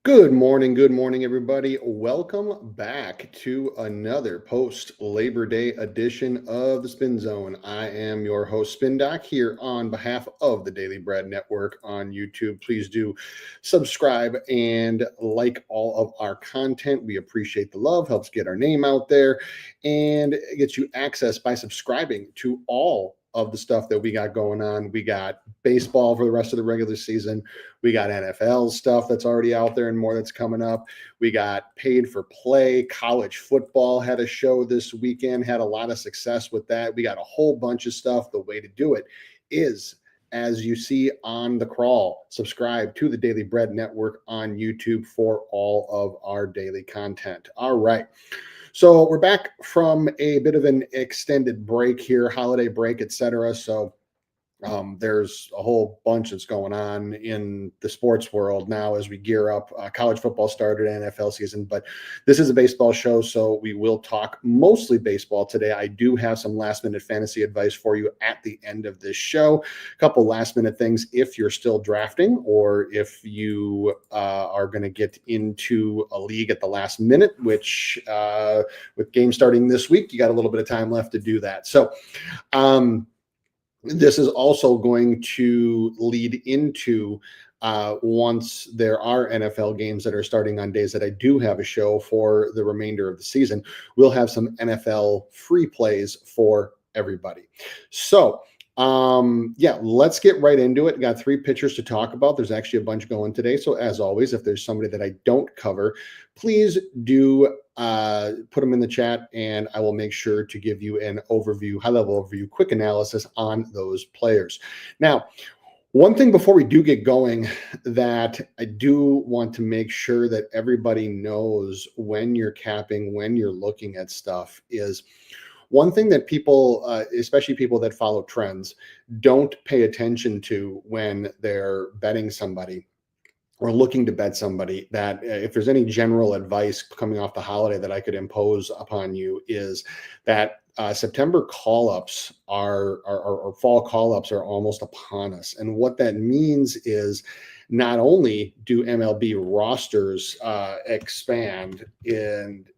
Good morning, everybody. Welcome back to another post Labor Day edition of the Spin Zone. I am your host, Spin Doc, here on behalf of the Daily Bread Network on YouTube. Please do subscribe and like all of our content. We appreciate the love, helps get our name out there, and it gets you access by subscribing to all of the stuff that we got going on. We got baseball for the rest of the regular season. We got NFL stuff that's already out there and more that's coming up. We got paid for play. College football had a show this weekend, had a lot of success with that. We got a whole bunch of stuff. The way to do it is, as you see on the crawl, subscribe to the Daily Bread Network on YouTube for all of our daily content. All right. So we're back from a bit of an extended break here, holiday break, etc. So there's a whole bunch that's going on in the sports world now as we gear up. College football started, NFL season, but this is a baseball show, so we will talk mostly baseball today. I do have some last minute fantasy advice for you at the end of this show. A couple last minute things if you're still drafting or if you are going to get into a league at the last minute, which with games starting this week, you got a little bit of time left to do that. So, this is also going to lead into once there are NFL games that are starting on days that I do have a show for the remainder of the season, we'll have some NFL free plays for everybody. So, let's get right into it. Got three pitchers to talk about. There's actually a bunch going today. So, as always, if there's somebody that I don't cover, please do put them in the chat and I will make sure to give you an overview, high level overview, quick analysis on those players. Now, one thing before we do get going that I do want to make sure that everybody knows when you're capping, when you're looking at stuff is one thing that people, especially people that follow trends, don't pay attention to when they're betting somebody or looking to bet somebody, that if there's any general advice coming off the holiday that I could impose upon you is that September call-ups or fall call-ups are almost upon us. And what that means is not only do MLB rosters expand and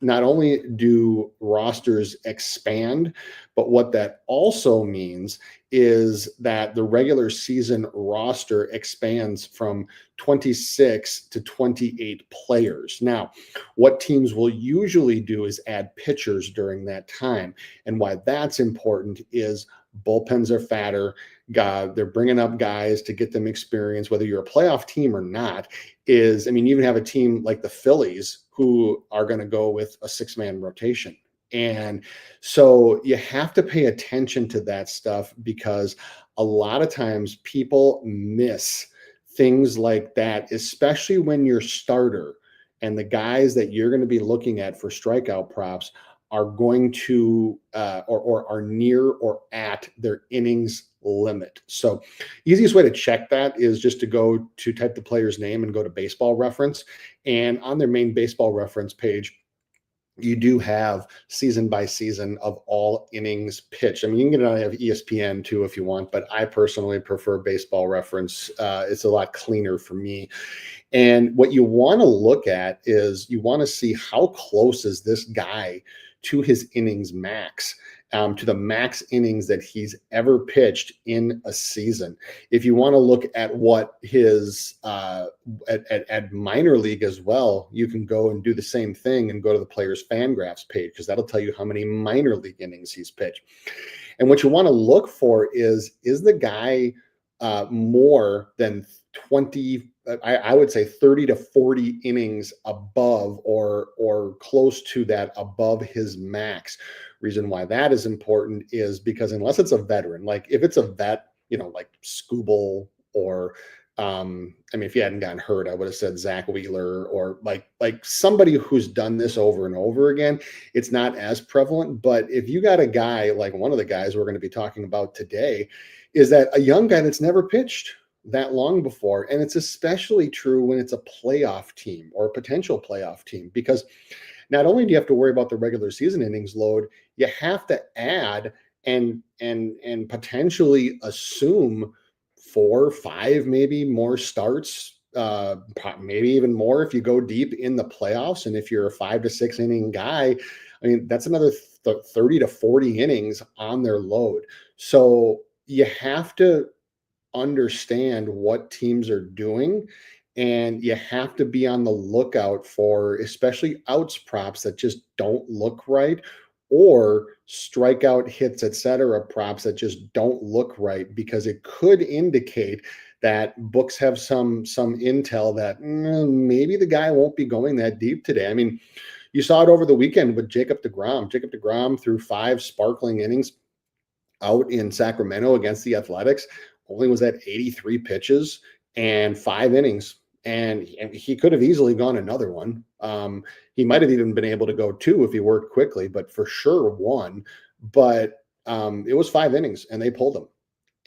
not only do rosters expand, but what that also means is that the regular season roster expands from 26 to 28 players. Now, what teams will usually do is add pitchers during that time. And why that's important is bullpens are fatter. They're bringing up guys to get them experience, whether you're a playoff team or not. You even have a team like the Phillies who are going to go with a six-man rotation. And so you have to pay attention to that stuff because a lot of times people miss things like that, especially when your starter and the guys that you're going to be looking at for strikeout props are going to or are near or at their innings limit. So easiest way to check that is just to go to type the player's name and go to Baseball Reference. And on their main Baseball Reference page, you do have season by season of all innings pitched. I mean, you can get it on ESPN too if you want, but I personally prefer Baseball Reference. It's a lot cleaner for me. And what you want to look at is you want to see how close is this guy to his innings max, to the max innings that he's ever pitched in a season. If you want to look at what his at minor league as well, you can go and do the same thing and go to the player's Fangraphs page because that'll tell you how many minor league innings he's pitched. And what you want to look for is the guy more than 20, I would say 30 to 40 innings above or close to that above his max. Reason why that is important is because unless it's a veteran, like if it's a vet, like Scooble or if he hadn't gotten hurt, I would have said Zach Wheeler or like somebody who's done this over and over again. It's not as prevalent, but if you got a guy like one of the guys we're going to be talking about today, is that a young guy that's never pitched that long before. And it's especially true when it's a playoff team or a potential playoff team, because not only do you have to worry about the regular season innings load, you have to add and potentially assume 4 or 5 maybe more starts maybe even more if you go deep in the playoffs. And if you're a 5 to 6 inning guy, I mean, that's another 30 to 40 innings on their load. So you have to understand what teams are doing, and you have to be on the lookout for especially outs props that just don't look right, or strikeout hits, etc. props that just don't look right, because it could indicate that books have some intel that maybe the guy won't be going that deep today. I mean, you saw it over the weekend with Jacob DeGrom. Jacob DeGrom threw 5 sparkling innings out in Sacramento against the Athletics, only was at 83 pitches and 5 innings. And he could have easily gone another one. He might have even been able to go 2 if he worked quickly, but for sure 1. But it was 5 innings and they pulled him.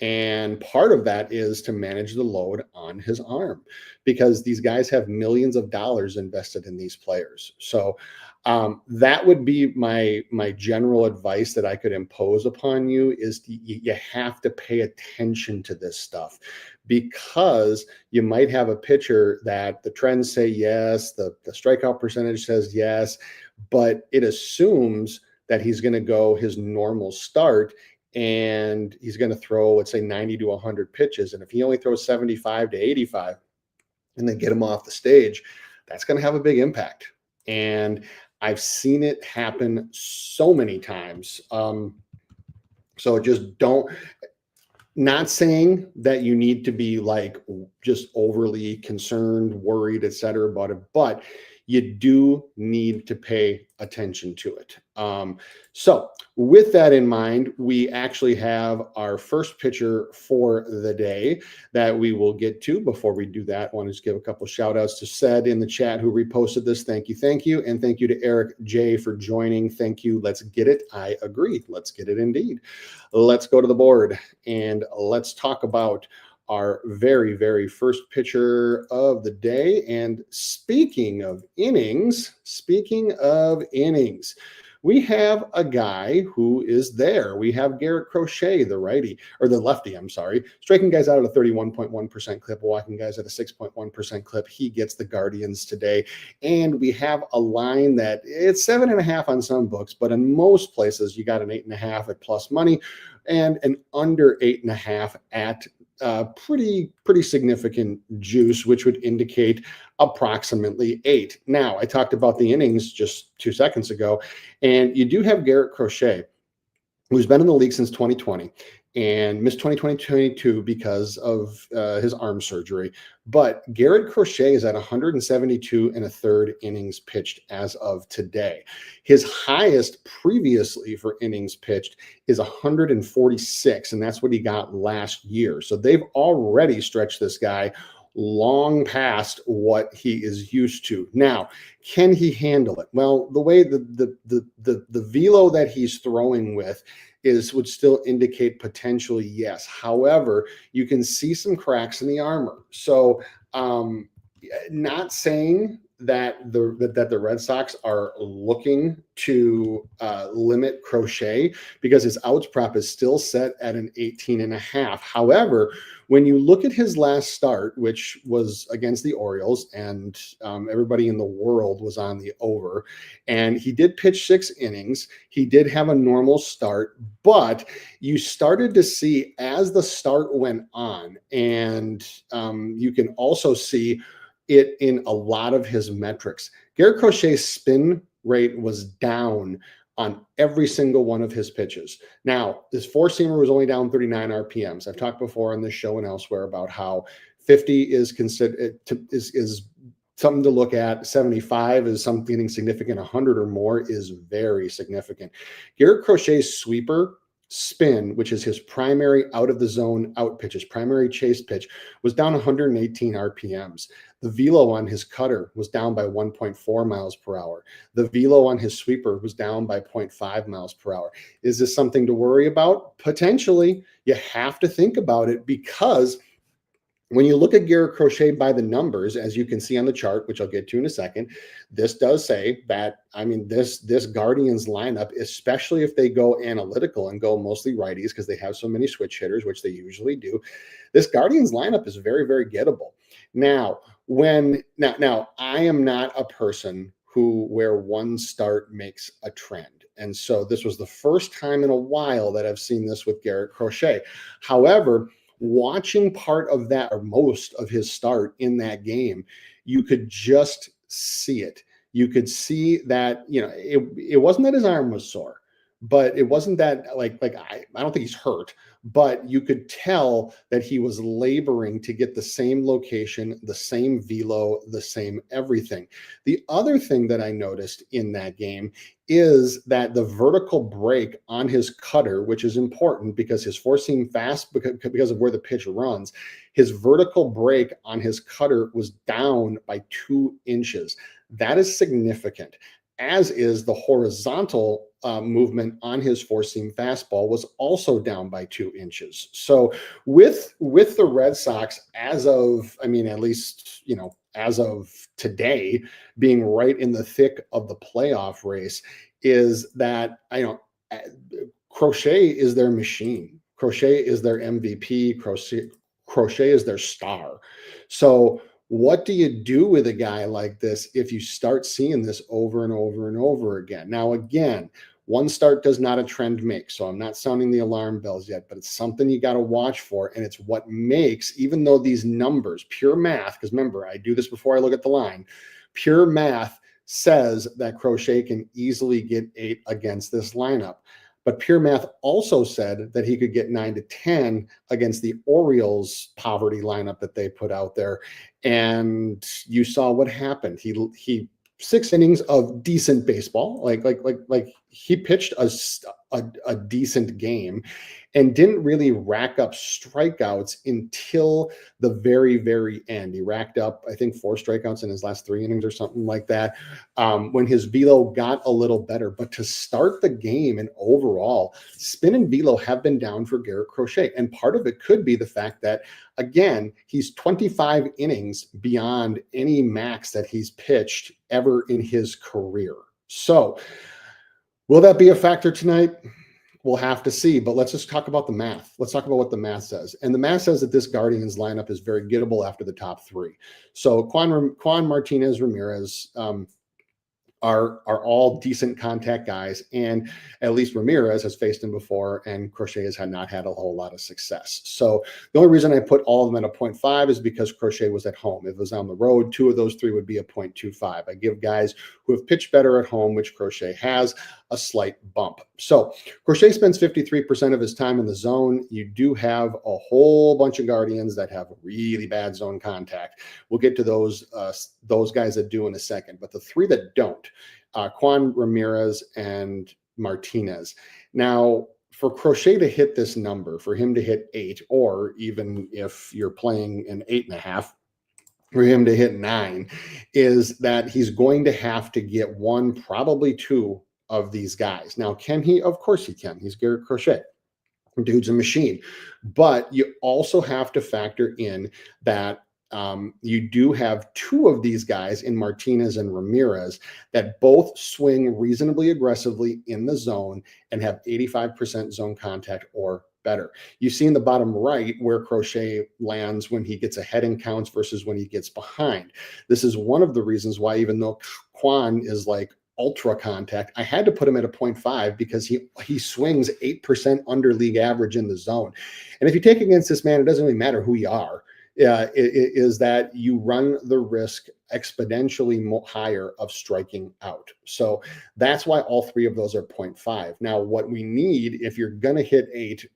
And part of that is to manage the load on his arm, because these guys have millions of dollars invested in these players. So that would be my general advice that I could impose upon you, is you have to pay attention to this stuff, because you might have a pitcher that the trends say yes, the strikeout percentage says yes, but it assumes that he's going to go his normal start and he's going to throw, let's say, 90 to 100 pitches. And if he only throws 75 to 85 and then get him off the stage, that's going to have a big impact. And I've seen it happen so many times. So just don't, not saying that you need to be like just overly concerned, worried, et cetera about it, but you do need to pay attention to it. So with that in mind, we actually have our first pitcher for the day that we will get to. Before we do that, I want to just give a couple shout outs to Sed in the chat who reposted this. Thank you. Thank you. And thank you to Eric J for joining. Thank you. Let's get it. I agree. Let's get it indeed. Let's go to the board and let's talk about our very, very first pitcher of the day. And speaking of innings, we have a guy who is there. We have Garrett Crochet, the righty, or the lefty, I'm sorry, striking guys out at a 31.1% clip, walking guys at a 6.1% clip. He gets the Guardians today. And we have a line that it's 7.5 on some books, but in most places you got an 8.5 at plus money and an under 8.5 at pretty significant juice, which would indicate approximately 8. Now, I talked about the innings just 2 seconds ago, and you do have Garrett Crochet, who's been in the league since 2020 and missed 2022 because of his arm surgery. But Garrett Crochet is at 172 1/3 innings pitched as of today. His highest previously for innings pitched is 146, and that's what he got last year. So they've already stretched this guy long past what he is used to. Now, can he handle it? Well, the way the velo that he's throwing with would still indicate potentially yes. However, you can see some cracks in the armor. So not saying that the Red Sox are looking to limit Crochet, because his outs prop is still set at an 18.5. However, when you look at his last start, which was against the Orioles, and everybody in the world was on the over, and he did pitch 6 innings, he did have a normal start, but you started to see as the start went on, and you can also see it in a lot of his metrics. Garrett Crochet's spin rate was down on every single one of his pitches. Now, his four-seamer was only down 39 RPMs. I've talked before on this show and elsewhere about how 50 is considered is something to look at. 75 is something significant. 100 or more is very significant. Garrett Crochet's sweeper spin, which is his primary out of the zone out pitch, his primary chase pitch, was down 118 RPMs. The velo on his cutter was down by 1.4 miles per hour. The velo on his sweeper was down by 0.5 miles per hour. Is this something to worry about? Potentially. You have to think about it, because when you look at Garrett Crochet by the numbers, as you can see on the chart, which I'll get to in a second, this does say that, I mean, this Guardians lineup, especially if they go analytical and go mostly righties because they have so many switch hitters, which they usually do, this Guardians lineup is very, very gettable. Now, Now I am not a person where one start makes a trend. And so this was the first time in a while that I've seen this with Garrett Crochet. However, watching part of that or most of his start in that game, you could just see it. You could see that, it wasn't that his arm was sore, but it wasn't that I don't think he's hurt, but you could tell that he was laboring to get the same location, the same velo, the same everything. The other thing that I noticed in that game is that the vertical break on his cutter, which is important because his four seam fast, because of where the pitch runs, his vertical break on his cutter was down by 2 inches. That is significant, as is the horizontal movement on his four seam fastball was also down by 2 inches. So with the Red Sox, as of, at least, as of today, being right in the thick of the playoff race, is that Crochet is their machine. Crochet is their MVP. Crochet is their star. So what do you do with a guy like this if you start seeing this over and over and over again? Now, again, one start does not a trend make. So I'm not sounding the alarm bells yet, but it's something you got to watch for. And it's what makes, even though these numbers, pure math, because remember, I do this before I look at the line, pure math says that Crochet can easily get 8 against this lineup. But pure math also said that he could get 9 to 10 against the Orioles poverty lineup that they put out there. And you saw what happened. He 6 innings of decent baseball. Like he pitched a decent game and didn't really rack up strikeouts until the very, very end. He racked up, I think, 4 strikeouts in his last 3 innings or something like that, when his velo got a little better. But to start the game and overall, spin and velo have been down for Garrett Crochet. And part of it could be the fact that, again, he's 25 innings beyond any max that he's pitched ever in his career. So will that be a factor tonight? We'll have to see, but let's just talk about the math. Let's talk about what the math says. And the math says that this Guardians lineup is very gettable after the top 3. So Juan Martinez, Ramirez, are all decent contact guys, and at least Ramirez has faced him before, and Crochet has not had a whole lot of success. So the only reason I put all of them at a 0.5 is because Crochet was at home. If it was on the road, 2 of those 3 would be a 0.25. I give guys who have pitched better at home, which Crochet has, a slight bump. So Crochet spends 53% of his time in the zone. You do have a whole bunch of Guardians that have really bad zone contact. We'll get to those guys that do in a second, but the 3 that don't, Juan, Ramirez, and Martinez. Now, for Crochet to hit this number, for him to hit 8, or even if you're playing an 8.5, for him to hit 9, is that he's going to have to get 1, probably 2 of these guys. Now, can he? Of course he can. He's Garrett Crochet. Dude's a machine. But you also have to factor in that you do have 2 of these guys in Martinez and Ramirez that both swing reasonably aggressively in the zone and have 85% zone contact or better. You see in the bottom right where Crochet lands when he gets ahead in counts versus when he gets behind. This is one of the reasons why, even though Juan is like ultra contact, I had to put him at a 0.5 because he swings 8% under league average in the zone. And if you take against this man, it doesn't really matter who you are. Is that you run the risk exponentially higher of striking out. So that's why all 3 of those are 0.5. Now, what we need, if you're going to hit 8,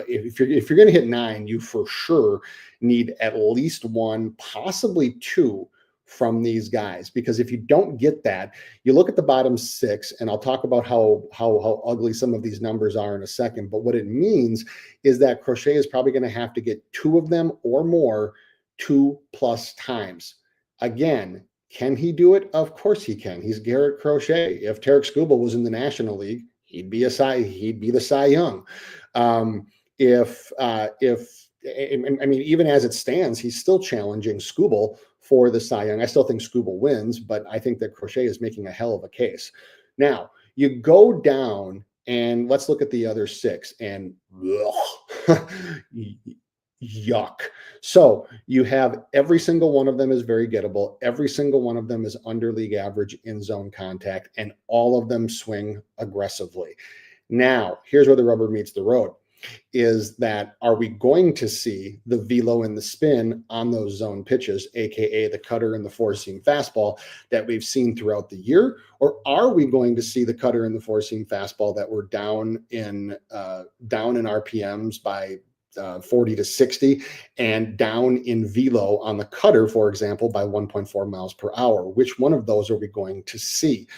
if you're going to hit 9, you for sure need at least 1, possibly 2 from these guys, because if you don't get that, you look at the bottom 6, and I'll talk about how ugly some of these numbers are in a second. But what it means is that Crochet is probably going to have to get 2 of them or more 2+ times. Again, can he do it? Of course he can. He's Garrett Crochet. If Tarek Skubal was in the National League, he'd be the Cy Young. Even as it stands, he's still challenging Skubal for the Cy Young. I still think Skubal wins, but I think that Crochet is making a hell of a case. Now, you go down and let's look at the other 6, and yuck. So you have every single one of them is very gettable. Every single one of them is under league average in zone contact, and all of them swing aggressively. Now, here's where the rubber meets the road. Is that are we going to see the velo and the spin on those zone pitches, aka the cutter and the four-seam fastball that we've seen throughout the year, or are we going to see the cutter and the four-seam fastball that were down in RPMs by 40 to 60 and down in velo on the cutter, for example, by 1.4 miles per hour? Which one of those are we going to see?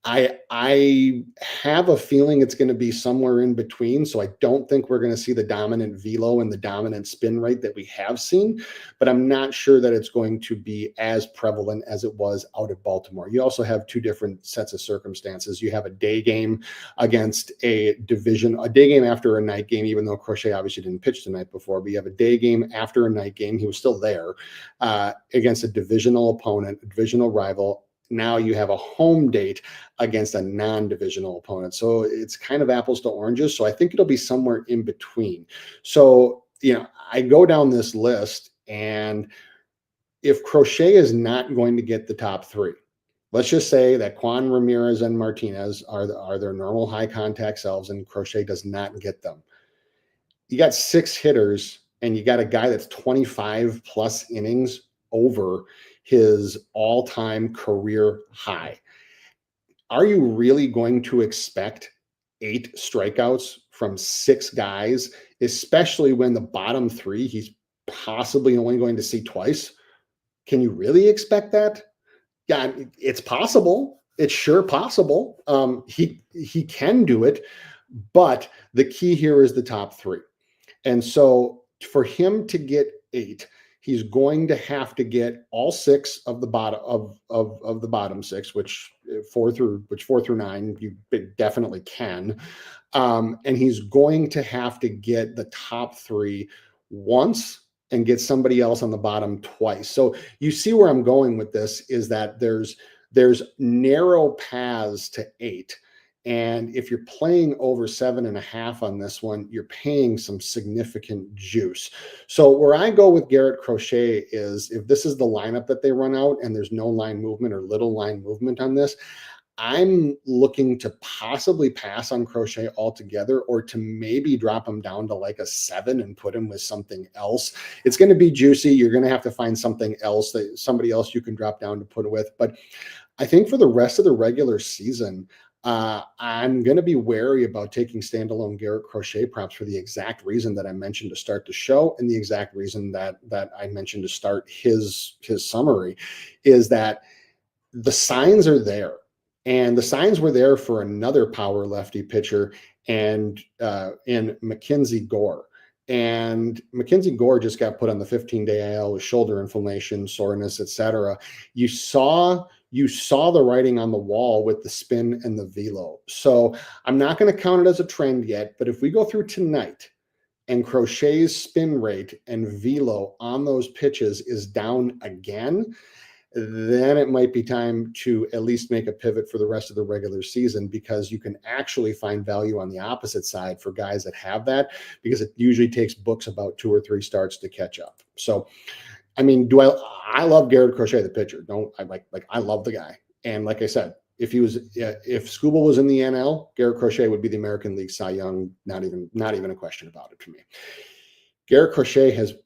I have a feeling it's going to be somewhere in between. So I don't think we're going to see the dominant velo and the dominant spin rate that we have seen, but I'm not sure that it's going to be as prevalent as it was out of Baltimore. You also have two different sets of circumstances. You have a day game against a day game after a night game, even though Crochet obviously didn't pitch the night before, but you have a day game after a night game. He was still there against a divisional opponent, a divisional rival. Now you have a home date against a non-divisional opponent. So it's kind of apples to oranges. So I think it'll be somewhere in between. So, I go down this list, and if Crochet is not going to get the top three, let's just say that Juan, Ramirez, and Martinez are their normal high contact selves, and Crochet does not get them. You got 6 hitters, and you got a guy that's 25 plus innings over his all-time career high. Are you really going to expect 8 strikeouts from 6 guys, especially when the bottom 3 he's possibly only going to see twice? Can you really expect that? Yeah, it's possible. It's sure possible. He can do it, but the key here is the top 3. And so for him to get 8, he's going to have to get all 6 of the bottom of the bottom 6, which 4 through 9 you definitely can, and he's going to have to get the top 3 once and get somebody else on the bottom twice. So you see where I'm going with this is that there's narrow paths to 8. And if you're playing over 7.5 on this one, you're paying some significant juice. So where I go with Garrett Crochet is if this is the lineup that they run out and there's no line movement or little line movement on this, I'm looking to possibly pass on Crochet altogether, or to maybe drop him down to like a 7 and put him with something else. It's going to be juicy. You're going to have to find something else, somebody else you can drop down to put it with. But I think for the rest of the regular season, I'm going to be wary about taking standalone Garrett Crochet props for the exact reason that I mentioned to start the show, and the exact reason that I mentioned to start his summary is that the signs are there. And the signs were there for another power lefty pitcher and in Mackenzie Gore. And Mackenzie Gore just got put on the 15-day IL with shoulder inflammation, soreness, etc. You saw the writing on the wall with the spin and the velo. So I'm not going to count it as a trend yet, but if we go through tonight and Crochet's spin rate and velo on those pitches is down again, then it might be time to at least make a pivot for the rest of the regular season, because you can actually find value on the opposite side for guys that have that, because it usually takes books about 2 or 3 starts to catch up. So, I mean, I love Garrett Crochet, the pitcher. I love the guy. And like I said, if Skubal was in the NL, Garrett Crochet would be the American League Cy Young. Not even a question about it for me. Garrett Crochet has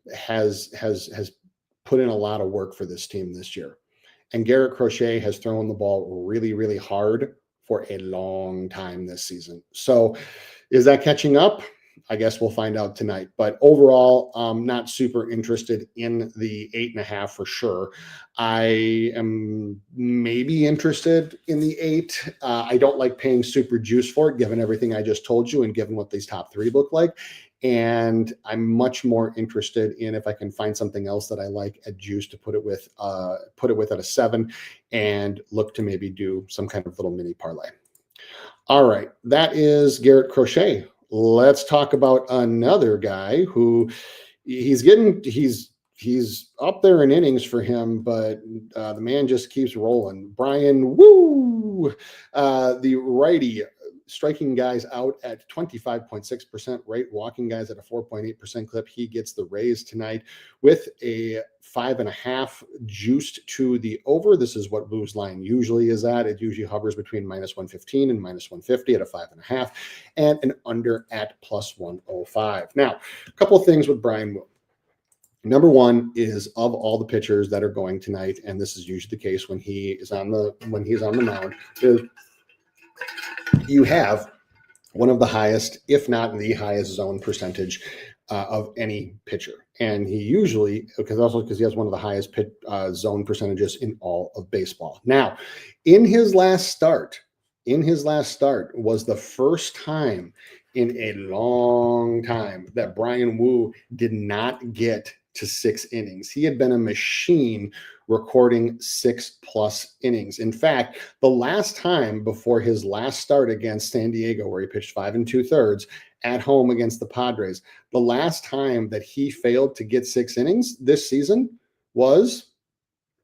put in a lot of work for this team this year. And Garrett Crochet has thrown the ball really, really hard for a long time this season. So is that catching up? I guess we'll find out tonight. But overall, not super interested in the 8.5 for sure. I am maybe interested in the 8. I don't like paying super juice for it, given everything I just told you and given what these top 3 look like. And I'm much more interested in if I can find something else that I like at juice to put it with at a 7 and look to maybe do some kind of little mini parlay. All right, that is Garrett Crochet. Let's talk about another guy who he's up there in innings for him, but the man just keeps rolling. Brian Woo, the righty, striking guys out at 25.6% rate, walking guys at a 4.8% clip. He gets the Rays tonight with a 5.5 juiced to the over. This is what Woo's line usually is at. It usually hovers between -115 and -150 at a 5.5, and an under at +105. Now, a couple of things with Bryan Woo. Number one is, of all the pitchers that are going tonight, and this is usually the case when he's on the mound, is you have one of the highest, if not the highest, zone percentage of any pitcher. And he usually, because he has one of the highest zone percentages in all of baseball. Now, in his last start was the first time in a long time that Bryan Woo did not get to 6 innings. He had been a machine recording 6+ innings. In fact, the last time before his last start against San Diego, where he pitched 5 2/3 at home against the Padres, the last time that he failed to get 6 innings this season was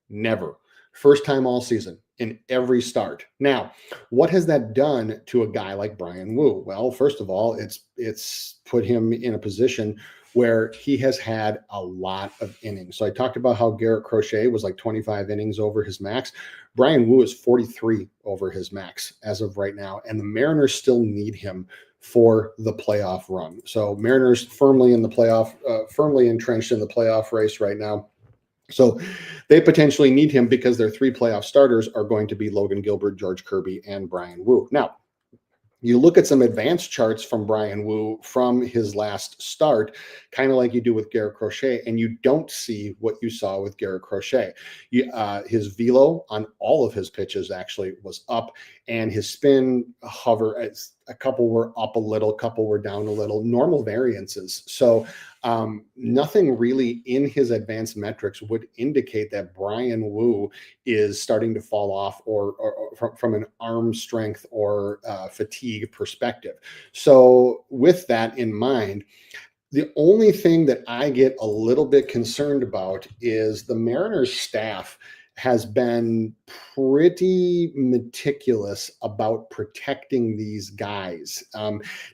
never. First time all season in every start. Now, what has that done to a guy like Bryan Woo? Well, first of all, it's put him in a position where he has had a lot of innings. So I talked about how Garrett Crochet was like 25 innings over his max. Bryan Woo is 43 over his max as of right now, and the Mariners still need him for the playoff run. So Mariners firmly in the playoff, firmly entrenched in the playoff race right now. So they potentially need him because their 3 playoff starters are going to be Logan Gilbert, George Kirby, and Bryan Woo. Now, you look at some advanced charts from Bryan Woo from his last start, kind of like you do with Garrett Crochet, and you don't see what you saw with Garrett Crochet. His velo on all of his pitches actually was up, and his spin hover, a couple were up a little, a couple were down a little, normal variances. So nothing really in his advanced metrics would indicate that Bryan Woo is starting to fall off or from an arm strength or fatigue perspective. So with that in mind, the only thing that I get a little bit concerned about is the Mariners staff has been pretty meticulous about protecting these guys.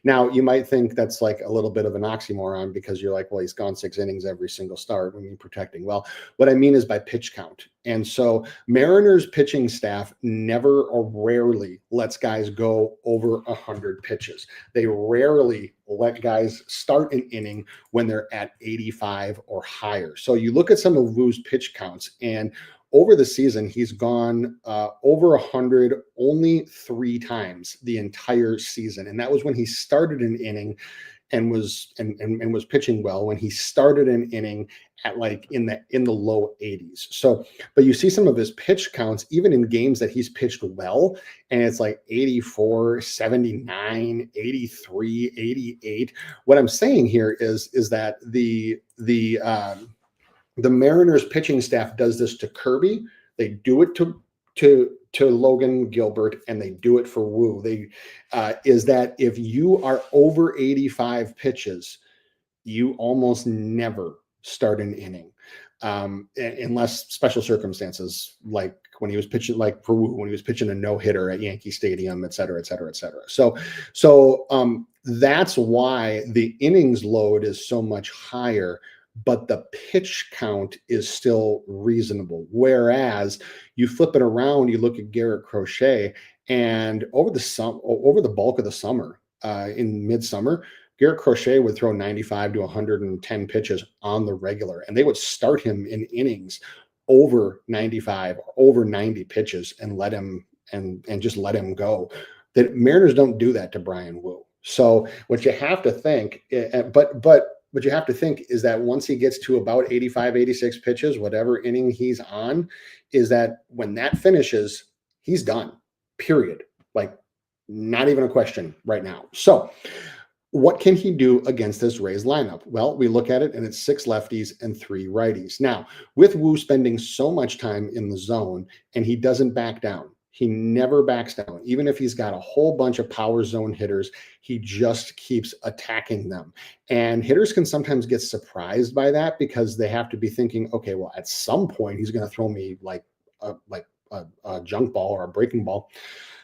Now, you might think that's like a little bit of an oxymoron because you're like, well, he's gone 6 innings every single start when you're protecting. Well, what I mean is by pitch count. And so Mariners pitching staff never or rarely lets guys go over 100 pitches. They rarely let guys start an inning when they're at 85 or higher. So you look at some of Woo's pitch counts, and over the season, he's gone over 100 only 3 times the entire season. And that was when he started an inning and was pitching well, when he started an inning at like in the low 80s. So, but you see some of his pitch counts, even in games that he's pitched well, and it's like 84, 79, 83, 88. What I'm saying here is that the Mariners pitching staff does this to Kirby. They do it to Logan Gilbert, and they do it for Woo. Is that if you are over 85 pitches, you almost never start an inning, unless special circumstances, like when he was pitching, like for Woo, when he was pitching a no-hitter at Yankee Stadium, et cetera, et cetera, et cetera. So that's why the innings load is so much higher, but the pitch count is still reasonable. Whereas you flip it around, you look at Garrett Crochet, and over the bulk of the summer, in midsummer, Garrett Crochet would throw 95 to 110 pitches on the regular, and they would start him in innings over 95 or over 90 pitches and let him and just let him go. The Mariners don't do that to Bryan Woo. So what you have to think, what you have to think is that once he gets to about 85, 86 pitches, whatever inning he's on, is that when that finishes, he's done, period. Like, not even a question right now. So what can he do against this Rays lineup? Well, we look at it, and it's 6 lefties and 3 righties. Now, with Woo spending so much time in the zone, and he doesn't back down, he never backs down. Even if he's got a whole bunch of power zone hitters, he just keeps attacking them. And hitters can sometimes get surprised by that because they have to be thinking, okay, well, at some point he's going to throw me like a junk ball or a breaking ball.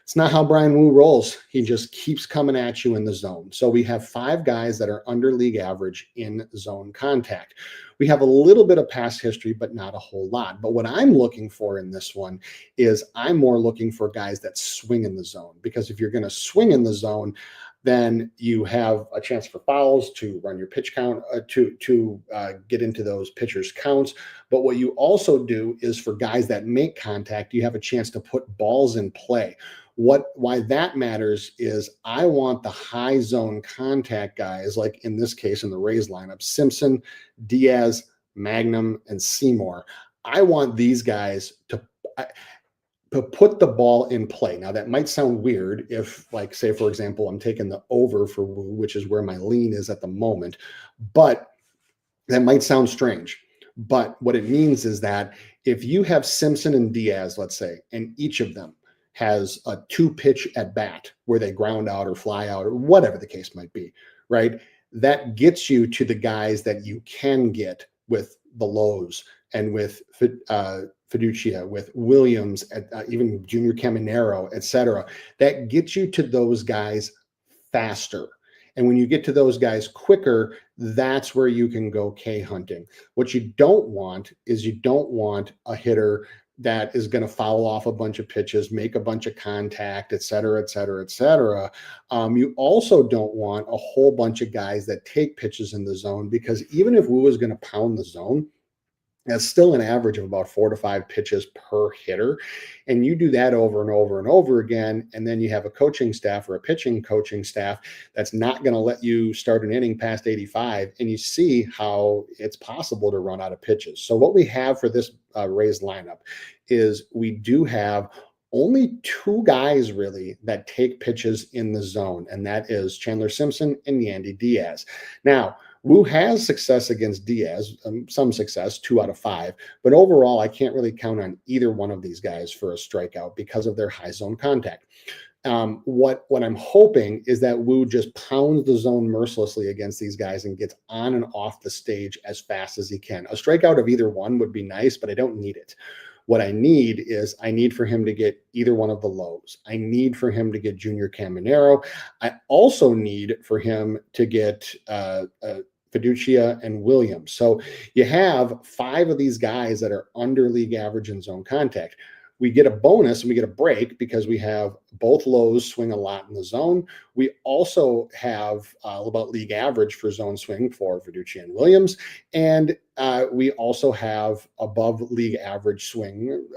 It's not how Brian Wu rolls. He just keeps coming at you in the zone. So we have 5 guys that are under league average in zone contact. We have a little bit of past history, but not a whole lot. But what I'm looking for in this one is I'm more looking for guys that swing in the zone, because if you're going to swing in the zone, then you have a chance for fouls, to run your pitch count, to get into those pitchers' counts. But what you also do is, for guys that make contact, you have a chance to put balls in play. Why that matters is I want the high zone contact guys, like in this case in the Rays lineup, Simpson, Diaz, Magnum, and Seymour. I want these guys to put the ball in play. Now, that might sound weird if, like, say, for example, I'm taking the over for Wu, which is where my lean is at the moment, but that might sound strange. But what it means is that if you have Simpson and Diaz, let's say, and each of them has a 2-pitch at bat where they ground out or fly out or whatever the case might be, right? That gets you to the guys that you can get with the Lows and with Fiducia, with Williams, even Junior Caminero, et cetera. That gets you to those guys faster. And when you get to those guys quicker, that's where you can go K hunting. What you don't want is, you don't want a hitter that is going to foul off a bunch of pitches, make a bunch of contact, et cetera, et cetera, et cetera. You also don't want a whole bunch of guys that take pitches in the zone, because even if Wu is going to pound the zone, that's still an average of about 4 to 5 pitches per hitter. And you do that over and over and over again. And then you have a coaching staff or a pitching coaching staff that's not going to let you start an inning past 85. And you see how it's possible to run out of pitches. So what we have for this Rays lineup is, we do have only 2 guys really that take pitches in the zone. And that is Chandler Simpson and Yandy Diaz. Now, Wu has success against Diaz, some success, 2 out of 5. But overall, I can't really count on either one of these guys for a strikeout because of their high zone contact. What I'm hoping is that Wu just pounds the zone mercilessly against these guys and gets on and off the stage as fast as he can. A strikeout of either one would be nice, but I don't need it. What I need for him to get either one of the Lows. I need for him to get Junior Caminero. I also need for him to get Fiducia and Williams. So you have 5 of these guys that are under league average in zone contact. We get a bonus and we get a break because we have both Lows swing a lot in the zone. We also have about league average for zone swing for Fiducia and Williams. And we also have above league average swing.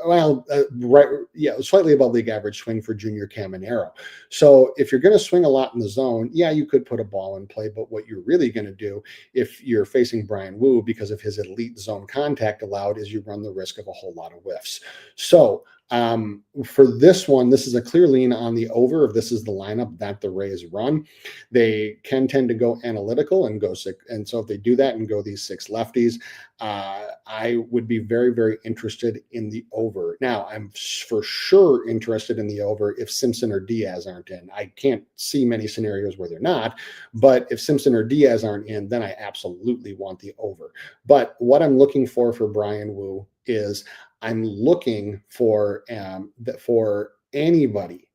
Slightly above league average swing for Junior Caminero. So if you're going to swing a lot in the zone, yeah, you could put a ball in play. But what you're really going to do, if you're facing Brian Wu, because of his elite zone contact allowed, is you run the risk of a whole lot of whiffs. So for this one, this is a clear lean on the over. If this is the lineup that the Rays run, they can tend to go analytical and go 6. And so if they do that and go these 6 lefties, I would be very, very interested in the over. Now, I'm for sure interested in the over if Simpson or Diaz aren't in. I can't see many scenarios where they're not, but if Simpson or Diaz aren't in, then I absolutely want the over. But what I'm looking for Brian Wu is, I'm looking for anybody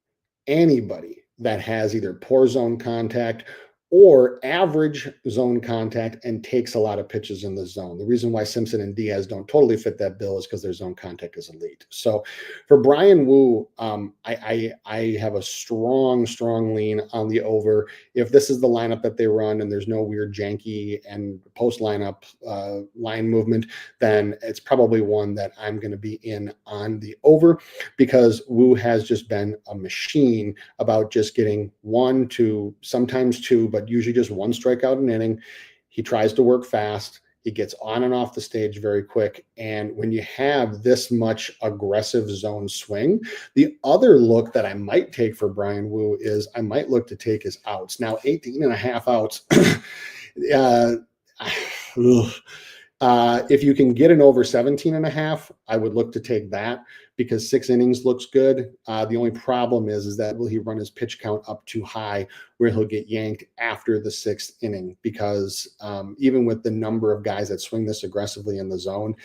that has either poor zone contact or average zone contact and takes a lot of pitches in the zone. The reason why Simpson and Diaz don't totally fit that bill is because their zone contact is elite. So for Brian Wu, I have a strong lean on the over. If this is the lineup that they run and there's no weird janky and post lineup line movement, then it's probably one that I'm going to be in on the over, because Wu has just been a machine about just getting 1 to sometimes 2, but usually just 1 strikeout an inning. He tries to work fast. He gets on and off the stage very quick. And when you have this much aggressive zone swing, the other look that I might take for Brian Wu is I might look to take his outs. Now, 18.5 outs. If you can get an over 17.5, I would look to take that, because 6 innings looks good. The only problem is that will he run his pitch count up too high where he'll get yanked after the 6th inning? Because even with the number of guys that swing this aggressively in the zone,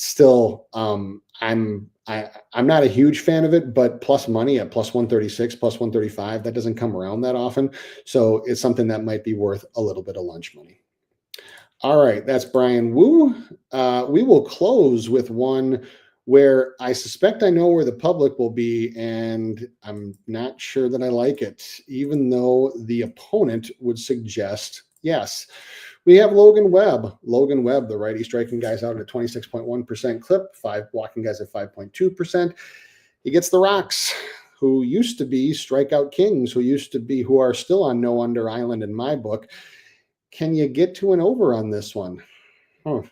still, I'm not a huge fan of it, but plus money at plus 136, plus 135, that doesn't come around that often. So it's something that might be worth a little bit of lunch money. All right, that's Brian Wu. We will close with one where I suspect I know where the public will be, and I'm not sure that I like it, even though the opponent would suggest yes. We have Logan Webb. Logan Webb, the righty, striking guys out at a 26.1% clip, 5 walking guys at 5.2%. He gets the Rocks, who used to be strikeout kings, who are still on no under island in my book. Can you get to an over on this one? Huh.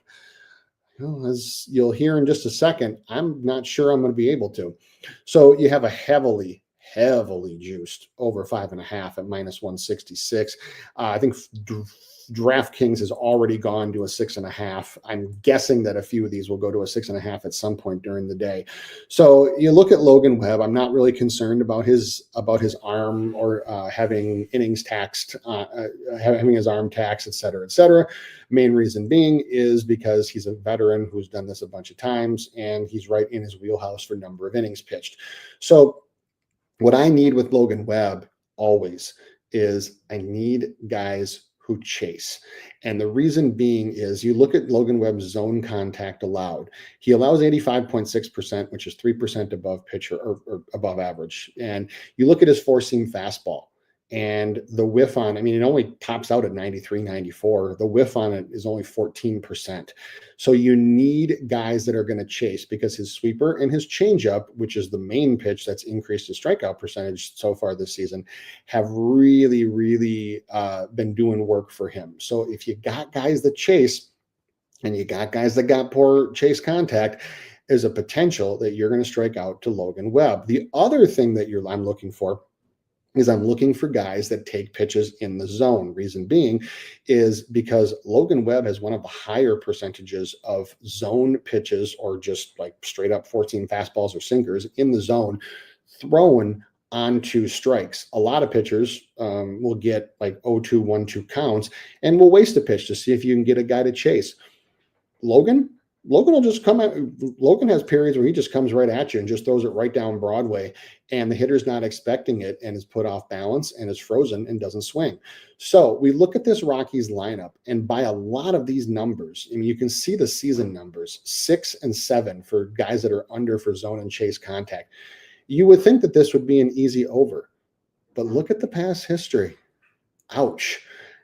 Well, as you'll hear in just a second, I'm not sure I'm going to be able to. So you have a heavily juiced over 5.5 at minus 166. I think DraftKings has already gone to a 6.5. I'm guessing that a few of these will go to a 6.5 at some point during the day. So you look at Logan Webb. I'm not really concerned about his arm or having innings taxed, having his arm taxed, et cetera, et cetera. Main reason being is because he's a veteran who's done this a bunch of times, and he's right in his wheelhouse for number of innings pitched. So what I need with Logan Webb always is I need guys who chase. And the reason being is you look at Logan Webb's zone contact allowed. He allows 85.6%, which is 3% above pitcher or above average. And you look at his four-seam fastball and the whiff on, it only tops out at 93, 94. The whiff on it is only 14%. So you need guys that are going to chase, because his sweeper and his changeup, which is the main pitch that's increased his strikeout percentage so far this season, have really, really been doing work for him. So if you got guys that chase and you got guys that got poor chase contact, there's a potential that you're going to strike out to Logan Webb. The other thing that I'm looking for is I'm looking for guys that take pitches in the zone. Reason being is because Logan Webb has one of the higher percentages of zone pitches, or just like straight up 14 fastballs or sinkers in the zone, thrown onto strikes. A lot of pitchers will get like 0-2, 1-2 counts and will waste a pitch to see if you can get a guy to chase. Logan will just come out. Logan has periods where he just comes right at you and just throws it right down Broadway, and the hitter's not expecting it and is put off balance and is frozen and doesn't swing. So we look at this Rockies lineup, and by a lot of these numbers, you can see the season numbers, 6 and 7 for guys that are under for zone and chase contact. You would think that this would be an easy over, but look at the past history. Ouch.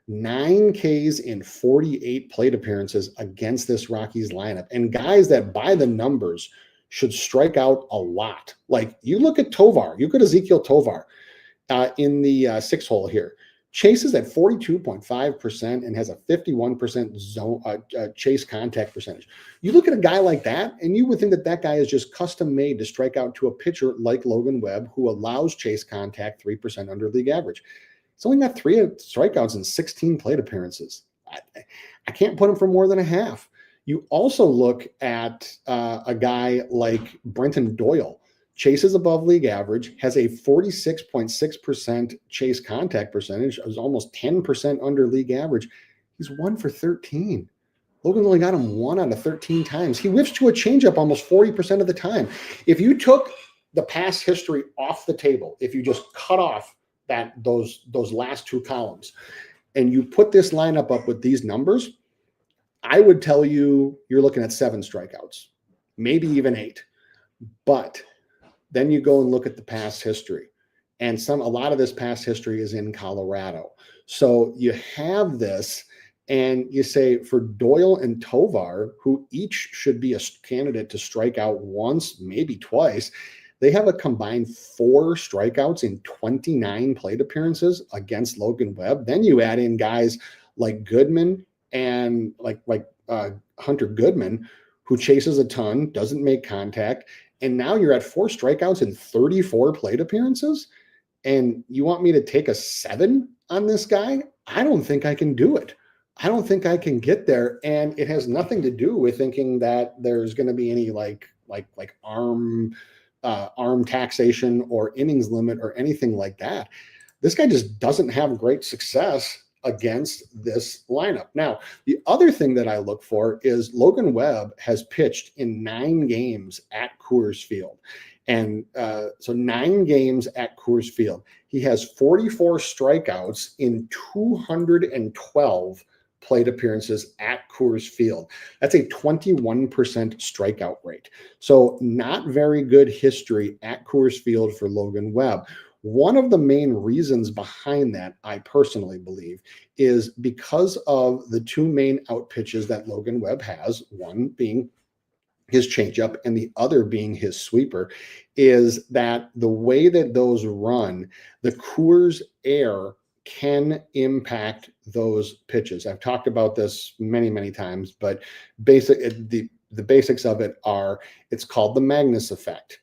9 Ks in 48 plate appearances against this Rockies lineup, and guys that by the numbers should strike out a lot. Like you look at Tovar, you look at Ezekiel Tovar in the 6 hole here, chases at 42.5% and has a 51% zone chase contact percentage. You look at a guy like that, and you would think that that guy is just custom made to strike out to a pitcher like Logan Webb, who allows chase contact 3% under league average. He's only got 3 strikeouts in 16 plate appearances. I can't put him for more than a half. You also look at a guy like Brenton Doyle, chases above league average, has a 46.6% chase contact percentage, is almost 10% under league average. He's 1 for 13. Logan only got him 1 out of 13 times. He whiffs to a changeup almost 40% of the time. If you took the past history off the table, if you just cut off those last 2 columns, and you put this lineup up with these numbers, I would tell you you're looking at 7 strikeouts, maybe even 8. But then you go and look at the past history, and a lot of this past history is in Colorado. So you have this, and you say for Doyle and Tovar, who each should be a candidate to strike out once, maybe twice, they have a combined 4 strikeouts in 29 plate appearances against Logan Webb. Then you add in guys like Goodman and like Hunter Goodman, who chases a ton, doesn't make contact, and now you're at 4 strikeouts in 34 plate appearances, and you want me to take a 7 on this guy? I don't think I can do it. I don't think I can get there, and it has nothing to do with thinking that there's going to be any like arm taxation or innings limit or anything like that. This guy just doesn't have great success against this lineup. Now, the other thing that I look for is Logan Webb has pitched in 9 games at Coors Field. And so 9 games at Coors Field. He has 44 strikeouts in 212 plate appearances at Coors Field. That's a 21% strikeout rate. So not very good history at Coors Field for Logan Webb. One of the main reasons behind that, I personally believe, is because of the 2 main out pitches that Logan Webb has, one being his changeup and the other being his sweeper, is that the way that those run, the Coors air can impact those pitches. I've talked about this many, many times, but the basics of it are, it's called the Magnus effect.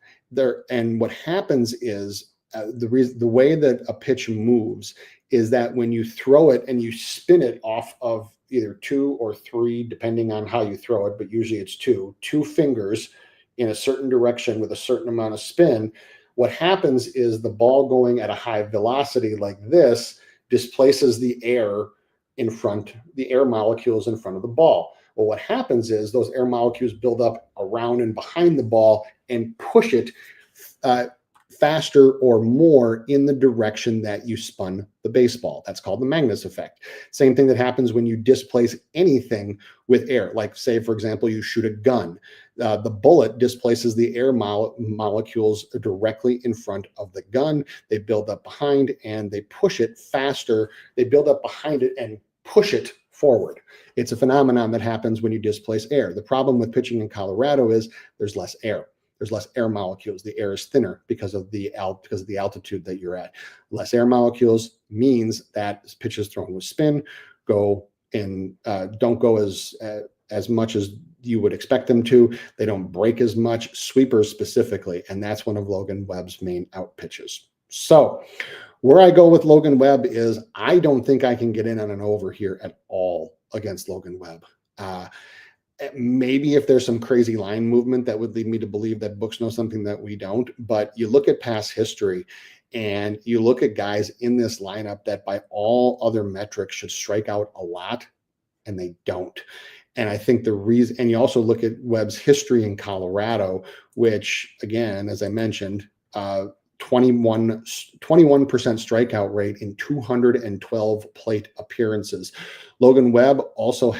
And what happens is, the way that a pitch moves is that when you throw it and you spin it off of either 2 or 3, depending on how you throw it, but usually it's 2 fingers in a certain direction with a certain amount of spin, what happens is the ball going at a high velocity like this displaces the air molecules in front of the ball. Well, what happens is those air molecules build up around and behind the ball and push it faster or more in the direction that you spun the baseball. That's called the Magnus effect. Same thing that happens when you displace anything with air. Like, say, for example, you shoot a gun. The bullet displaces the air molecules directly in front of the gun. They build up behind and they push it faster. They build up behind it and push it forward. It's a phenomenon that happens when you displace air. The problem with pitching in Colorado is there's less air. There's less air molecules. The air is thinner because of the altitude that you're at. Less air molecules means that pitches thrown with spin don't go as much as you would expect them to. They don't break as much, sweepers specifically, and that's one of Logan Webb's main out pitches. So where I go with Logan Webb is I don't think I can get in on an over here at all against Logan Webb. Maybe if there's some crazy line movement that would lead me to believe that books know something that we don't, but you look at past history and you look at guys in this lineup that by all other metrics should strike out a lot, and they don't. And I think the reason, and you also look at Webb's history in Colorado, which again, as I mentioned, 21% strikeout rate in 212 plate appearances. Logan Webb also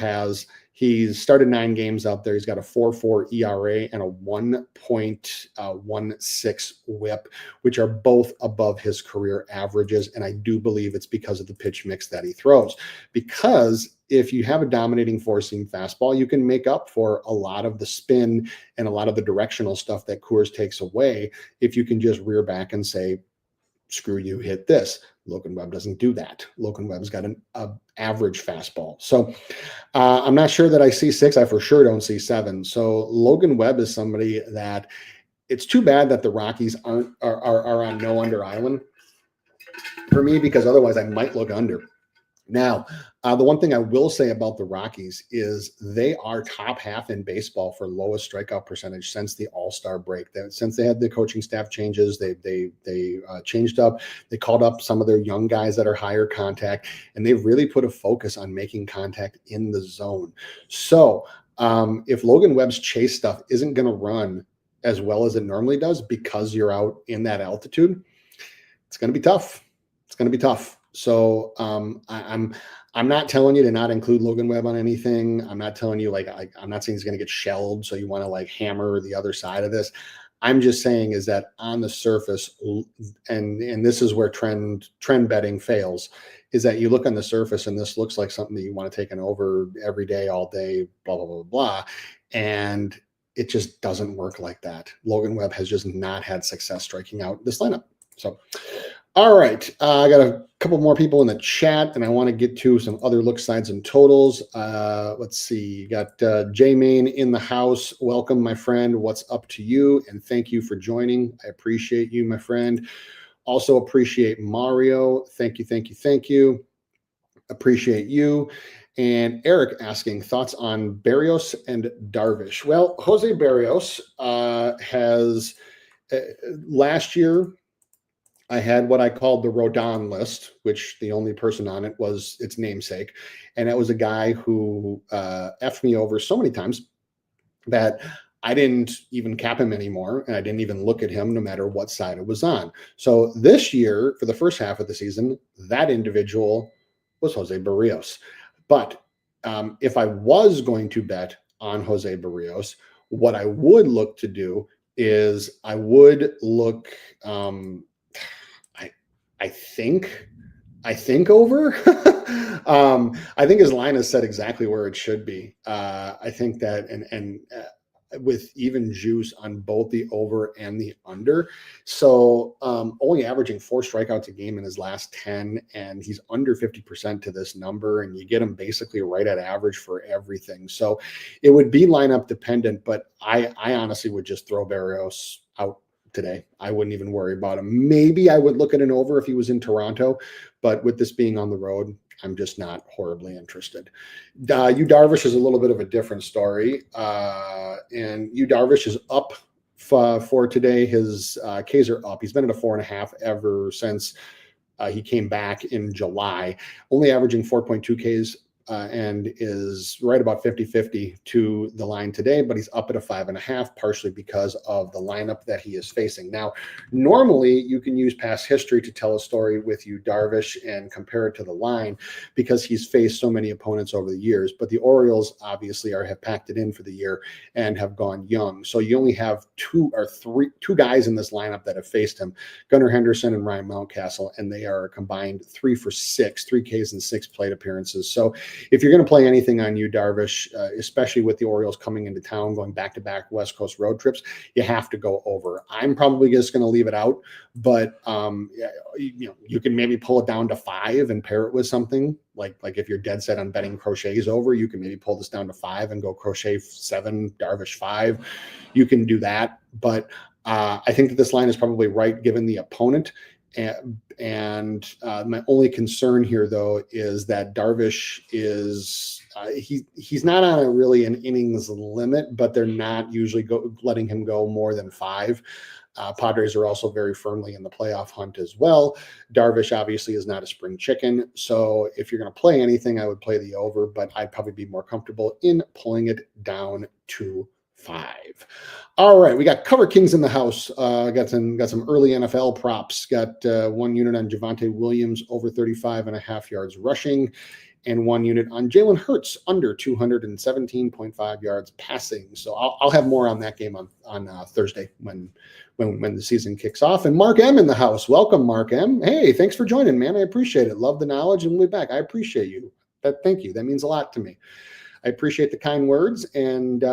he's started 9 games out there. He's got a 4.4 ERA and a 1.16 whip, which are both above his career averages. And I do believe it's because of the pitch mix that he throws. Because if you have a dominating 4-seam fastball, you can make up for a lot of the spin and a lot of the directional stuff that Coors takes away if you can just rear back and say, screw you, hit this. Logan Webb doesn't do that. Logan Webb's got an average fastball. So I'm not sure that I see 6. I for sure don't see 7. So Logan Webb is somebody that it's too bad that the Rockies are on no under island for me, because otherwise I might look under. Now, the one thing I will say about the Rockies is they are top half in baseball for lowest strikeout percentage since the All-Star break. Since they had the coaching staff changes, they changed up. They called up some of their young guys that are higher contact, and they've really put a focus on making contact in the zone. So if Logan Webb's chase stuff isn't going to run as well as it normally does because you're out in that altitude, it's going to be tough. It's going to be tough. So I'm not telling you to not include Logan Webb on anything. I'm not telling you I'm not saying he's going to get shelled, so you want to hammer the other side of this. I'm just saying is that on the surface, and this is where trend betting fails, is that you look on the surface and this looks like something that you want to take an over every day, all day, blah, blah, blah, blah. And it just doesn't work like that. Logan Webb has just not had success striking out this lineup. So, all right. I got a couple more people in the chat, and I want to get to some other look sides and totals. Let's see. You got J Main in the house. Welcome, my friend. What's up to you? And thank you for joining. I appreciate you, my friend. Also appreciate Mario. Thank you, thank you, thank you. Appreciate you. And Eric asking thoughts on Berrios and Darvish. Well, Jose Berrios has last year I had what I called the Rodon list, which the only person on it was its namesake. And it was a guy who effed me over so many times that I didn't even cap him anymore. And I didn't even look at him no matter what side it was on. So this year, for the first half of the season, that individual was Jose Barrios. But if I was going to bet on Jose Barrios, what I would look to do is I would look, I, I think I think over. I think his line is set exactly where it should be. I think that, with even juice on both the over and the under. So only averaging 4 strikeouts a game in his last 10, and he's under 50% to this number, and you get him basically right at average for everything. So it would be lineup dependent, but I honestly would just throw Barrios out today. I wouldn't even worry about him. Maybe I would look at an over if he was in Toronto, but with this being on the road, I'm just not horribly interested. Yu Darvish is a little bit of a different story. And Yu Darvish is up for today. His Ks are up. He's been at a 4.5 ever since he came back in July, only averaging 4.2 Ks. And is right about 50-50 to the line today, but he's up at a 5.5, partially because of the lineup that he is facing. Now, normally you can use past history to tell a story with Yu Darvish and compare it to the line because he's faced so many opponents over the years, but the Orioles obviously have packed it in for the year and have gone young. So you only have two guys in this lineup that have faced him, Gunnar Henderson and Ryan Mountcastle, and they are combined 3 for 6, 3 Ks and 6 plate appearances. So if you're going to play anything on Yu Darvish, especially with the Orioles coming into town, going back-to-back West Coast road trips, you have to go over. I'm probably just going to leave it out, but you can maybe pull it down to 5 and pair it with something like if you're dead set on betting Crochet's over, you can maybe pull this down to 5 and go Crochet 7, Darvish 5. You can do that, but I think that this line is probably right given the opponent. And my only concern here, though, is that Darvish is he's not on an innings limit, but they're not usually letting him go more than 5. Padres are also very firmly in the playoff hunt as well. Darvish obviously is not a spring chicken, so if you're going to play anything, I would play the over, but I'd probably be more comfortable in pulling it down to 5. All right, we got Cover Kings in the house. Got some early NFL props. Got 1 unit on Javonte Williams over 35.5 yards rushing, and 1 unit on Jalen Hurts under 217.5 yards passing. So I'll have more on that game on Thursday when the season kicks off. And Mark M in the house. Welcome, Mark M. Hey, thanks for joining, man. I appreciate it. Love the knowledge, and we'll be back. I appreciate you. Thank you. That means a lot to me. I appreciate the kind words, and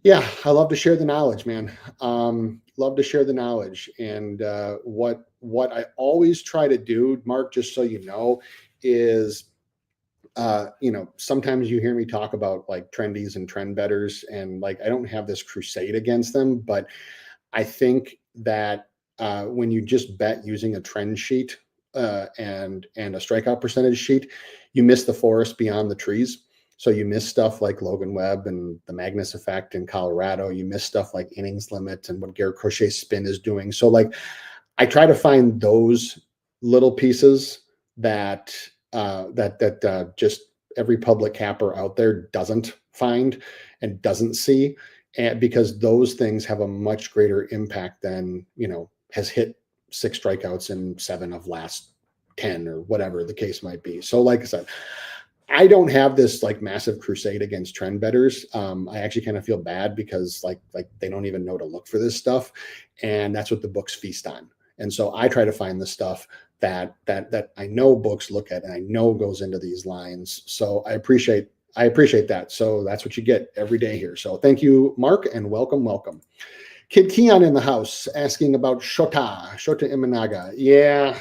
yeah, I love to share the knowledge, man. Love to share the knowledge. And what I always try to do, Mark, just so you know, is sometimes you hear me talk about like trendies and trend bettors, and like I don't have this crusade against them, but I think that when you just bet using a trend sheet and a strikeout percentage sheet, you miss the forest beyond the trees. So you miss stuff like Logan Webb and the Magnus effect in Colorado. You miss stuff like innings limit and what Garrett Crochet's spin is doing. So like I try to find those little pieces that just every public capper out there doesn't find and doesn't see, and because those things have a much greater impact than has hit 6 strikeouts in 7 of last 10 or whatever the case might be. So like I said, I don't have this like massive crusade against trend bettors. I actually kind of feel bad because like they don't even know to look for this stuff, and that's what the books feast on. And so I try to find the stuff that I know books look at and I know goes into these lines. So I appreciate that. So that's what you get every day here. So thank you, Mark, and welcome. Kid Keon in the house asking about Shota Imanaga. Yeah.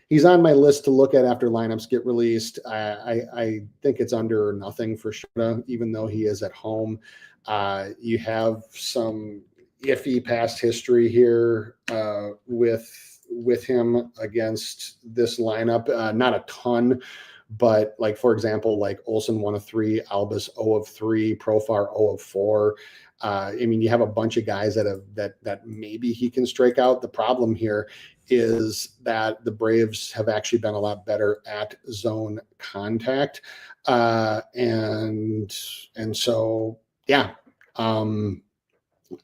He's on my list to look at after lineups get released. I think it's under nothing for Shota, even though he is at home. You have some iffy past history here with him against this lineup. Not a ton, But like, for example, like Olsen 1 of 3, Albus 0 of 3, Profar 0 of 4. I mean, you have a bunch of guys that maybe he can strike out. The problem here is that the Braves have actually been a lot better at zone contact, and so yeah.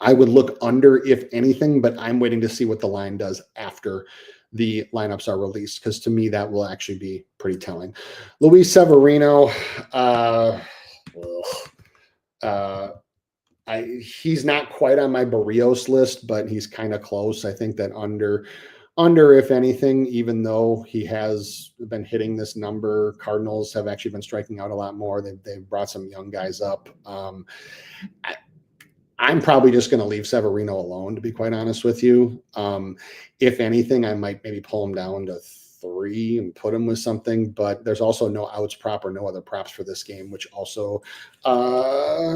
I would look under if anything, but I'm waiting to see what the line does after the lineups are released, because to me that will actually be pretty telling. Luis Severino, uh, he's not quite on my Barrios list, but he's kind of close. I think that under if anything, even though he has been hitting this number, Cardinals have actually been striking out a lot more. They've brought some young guys up. I'm probably just going to leave Severino alone, to be quite honest with you. If anything, I might maybe pull him down to 3 and put him with something, but there's also no outs prop or no other props for this game, which also I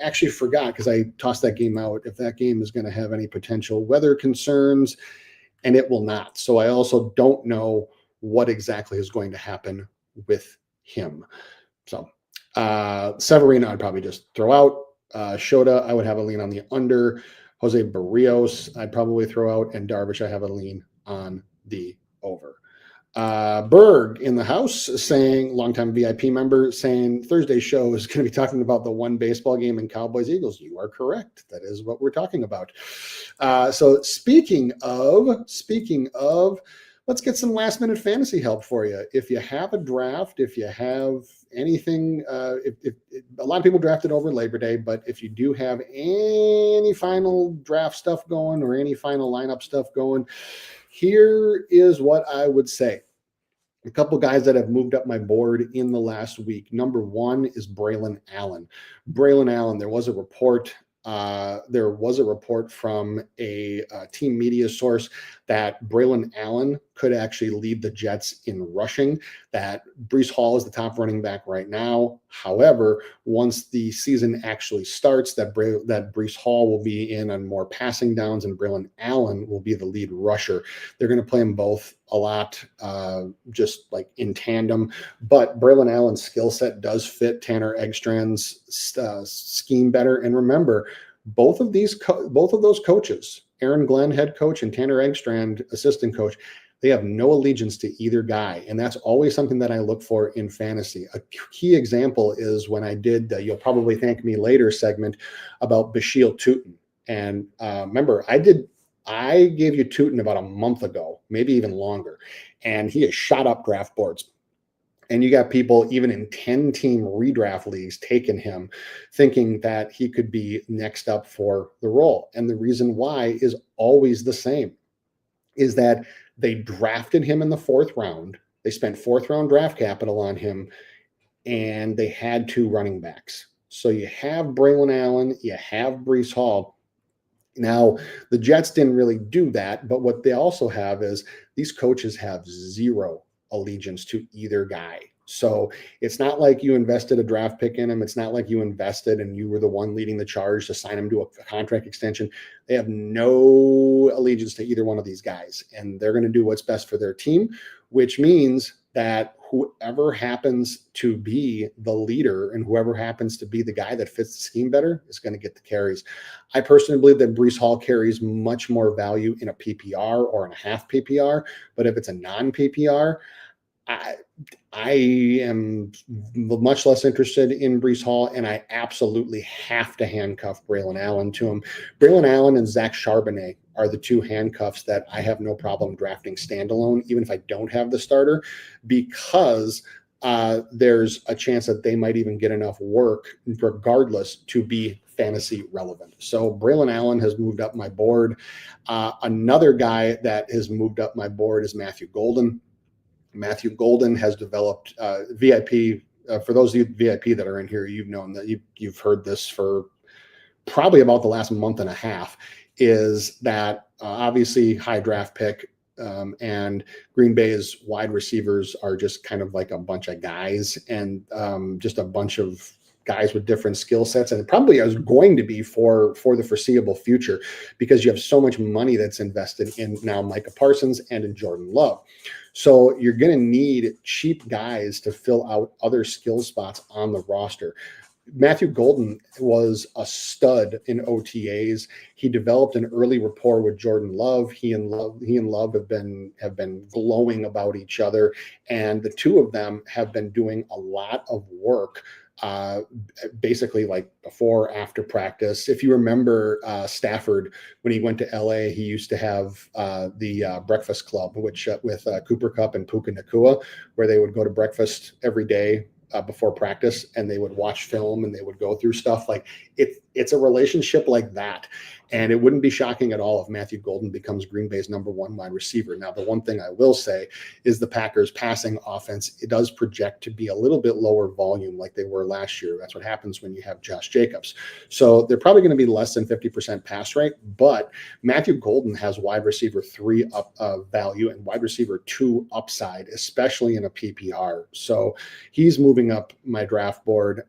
actually forgot, because I tossed that game out, if that game is going to have any potential weather concerns, and it will not. So I also don't know what exactly is going to happen with him. So Severino, I'd probably just throw out. Shota, I would have a lean on the under. Jose Barrios, I'd probably throw out. And Darvish, I have a lean on the over. Berg in the house saying, longtime VIP member, saying Thursday's show is going to be talking about the one baseball game in Cowboys Eagles. You are correct. That is what we're talking about. So speaking of, let's get some last minute fantasy help for you. If you have a draft, if you have anything, if a lot of people drafted over Labor Day, but if you do have any final draft stuff going or any final lineup stuff going, here is what I would say. A couple guys that have moved up my board in the last week. Number 1 is Braylon Allen. Braylon Allen, there was a report from a team media source that Braylon Allen could actually lead the Jets in rushing, that Breece Hall is the top running back right now. However, once the season actually starts, that Breece Hall will be in on more passing downs and Braylon Allen will be the lead rusher. They're going to play them both a lot, just like in tandem. But Braylon Allen's skill set does fit Tanner Eggstrand's scheme better. And remember, both of those coaches, Aaron Glenn, head coach, and Tanner Eggstrand, assistant coach, they have no allegiance to either guy. And that's always something that I look for in fantasy. A key example is when I did the You'll Probably Thank Me Later segment about Bashil Tutin. And remember, I gave you Tutin about a month ago, maybe even longer, and he has shot up draft boards. And you got people even in 10-team redraft leagues taking him, thinking that he could be next up for the role. And the reason why is always the same, is that they drafted him in the 4th round. They spent 4th round draft capital on him, and they had 2 running backs. So you have Braylon Allen, you have Breece Hall. Now, the Jets didn't really do that, but what they also have is these coaches have zero allegiance to either guy. So it's not like you invested a draft pick in him. It's not like you invested and you were the one leading the charge to sign him to a contract extension. They have no allegiance to either one of these guys, and they're going to do what's best for their team, which means that whoever happens to be the leader and whoever happens to be the guy that fits the scheme better is going to get the carries. I personally believe that Breece Hall carries much more value in a PPR or in a half PPR, but if it's a non-PPR, I am much less interested in Breece Hall, and I absolutely have to handcuff Braylon Allen to him. Braylon Allen and Zach Charbonnet are the 2 handcuffs that I have no problem drafting standalone, even if I don't have the starter, because there's a chance that they might even get enough work regardless to be fantasy relevant. So Braylon Allen has moved up my board. Another guy that has moved up my board is Matthew Golden. Matthew Golden has developed VIP. For those of you VIP that are in here, you've known that you've heard this for probably about the last month and a half, is that obviously high draft pick, and Green Bay's wide receivers are just kind of like a bunch of guys and just a bunch of guys with different skill sets, and it probably is going to be for the foreseeable future, because you have so much money that's invested in now Micah Parsons and in Jordan Love. So you're going to need cheap guys to fill out other skill spots on the roster. Matthew Golden was a stud in OTAs. He developed an early rapport with Jordan Love. He and Love have been glowing about each other, and the two of them have been doing a lot of work, basically like before, after practice. If you remember Stafford, when he went to LA, he used to have the Breakfast Club, which with Cooper Kupp and Puka Nacua, where they would go to breakfast every day before practice, and they would watch film and they would go through stuff. Like it's a relationship like that. And it wouldn't be shocking at all if Matthew Golden becomes Green Bay's number one wide receiver. Now, the one thing I will say is the Packers passing offense, it does project to be a little bit lower volume like they were last year. That's what happens when you have Josh Jacobs. So they're probably going to be less than 50% pass rate, but Matthew Golden has wide receiver 3 up value and wide receiver 2 upside, especially in a PPR. So he's moving up my draft board.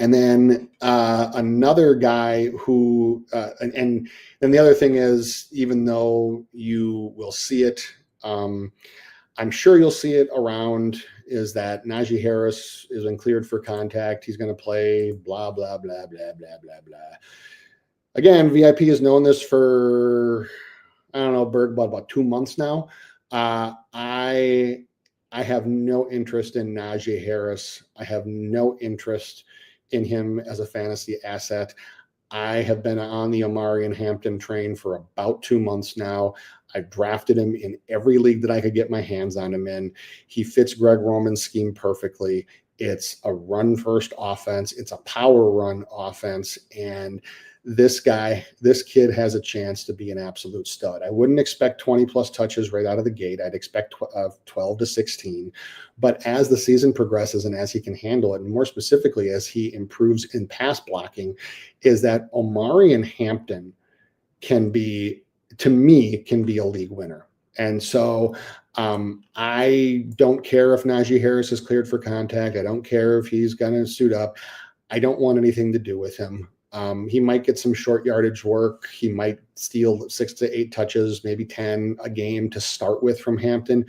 And then another guy who, and then the other thing is, even though you will see it, I'm sure you'll see it around, is that Najee Harris has been cleared for contact. He's going to play, blah, blah, blah, blah, blah, blah, blah. Again, VIP has known this for, I don't know, Berg, about 2 months now. I have no interest in Najee Harris. I have no interest in him as a fantasy asset. I have been on the Omari and Hampton train for about 2 months now. I drafted him in every league that I could get my hands on him in. He fits Greg Roman's scheme perfectly. It's a run-first offense. It's a power run offense. And this kid has a chance to be an absolute stud. I wouldn't expect 20-plus touches right out of the gate. I'd expect 12 to 16. But as the season progresses and as he can handle it, and more specifically as he improves in pass blocking, is that Omari and Hampton can be a league winner. And so I don't care if Najee Harris is cleared for contact. I don't care if he's going to suit up. I don't want anything to do with him. He might get some short yardage work. He might steal 6 to 8 touches, maybe 10 a game to start with from Hampton.